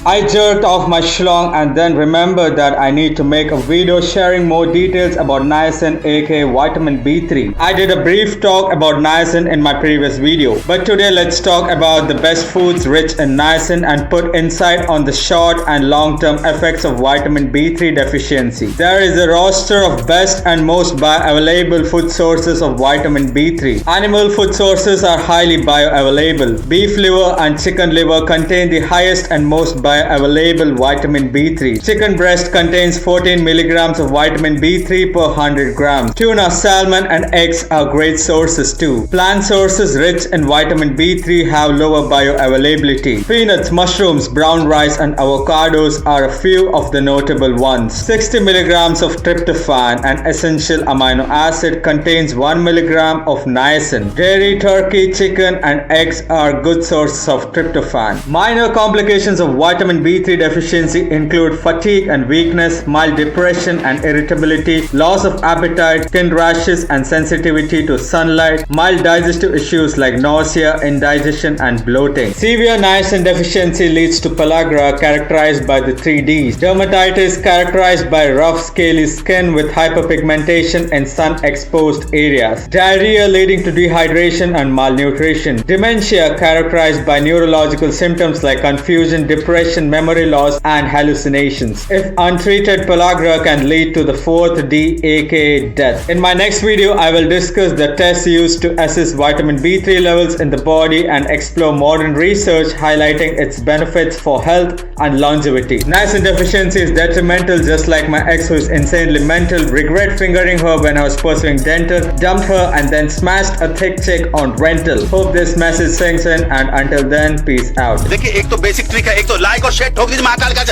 I jerked off my schlong and then remembered that I need to make a video sharing more details about niacin, aka vitamin B3. I did a brief talk about niacin in my previous video, but today let's talk about the best foods rich in niacin and put insight on the short and long-term effects of vitamin B3 deficiency. There is a roster of best and most bioavailable food sources of vitamin B3. Animal food sources are highly bioavailable. Beef liver and chicken liver contain the highest and most bioavailable vitamin B3. Chicken breast contains 14 milligrams of vitamin B3 per 100 grams. Tuna, salmon and eggs are great sources too. Plant sources rich in vitamin B3 have lower bioavailability. Peanuts, mushrooms, brown rice and avocados are a few of the notable ones. 60 milligrams of tryptophan, an essential amino acid, contains 1 milligram of niacin. Dairy, turkey, chicken and eggs are good sources of tryptophan. Minor complications of vitamin B3 deficiency include fatigue and weakness, mild depression and irritability, loss of appetite, skin rashes and sensitivity to sunlight, mild digestive issues like nausea, indigestion and bloating. Severe niacin deficiency leads to pellagra characterized by the 3 Ds. Dermatitis characterized by rough scaly skin with hyperpigmentation in sun-exposed areas. Diarrhea leading to dehydration and malnutrition. Dementia characterized by neurological symptoms like confusion, depression, memory loss and hallucinations. If untreated, pellagra can lead to the 4th D, aka death. In my next video, I will discuss the tests used to assess vitamin B3 levels in the body and explore modern research highlighting its benefits for health and longevity. Niacin deficiency is detrimental, just like my ex who is insanely mental, regret fingering her when I was pursuing dental, dumped her and then smashed a thick chick on rental. Hope this message sinks in and until then, peace out. देखिए एक तो basic trick है, एक तो like और share ठोक दीजिए महाकाल का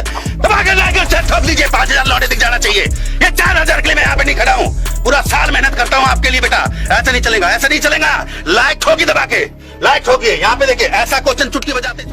दबा के लाइक और शेयर ठोक दीजिए 5000 लौटे दिख जाना चाहिए। ये 4000 के लिए मैं यहाँ पे नहीं खड़ा हूँ, पूरा साल मेहनत करता हूँ आपके लिए बेटा। ऐसा नहीं चलेगा, ऐसा नहीं चलेगा। लाइक ठोकी दबा के, लाइक ठोकिए। यहाँ पे देखिए ऐसा क्वेश्चन चुटकी बजाते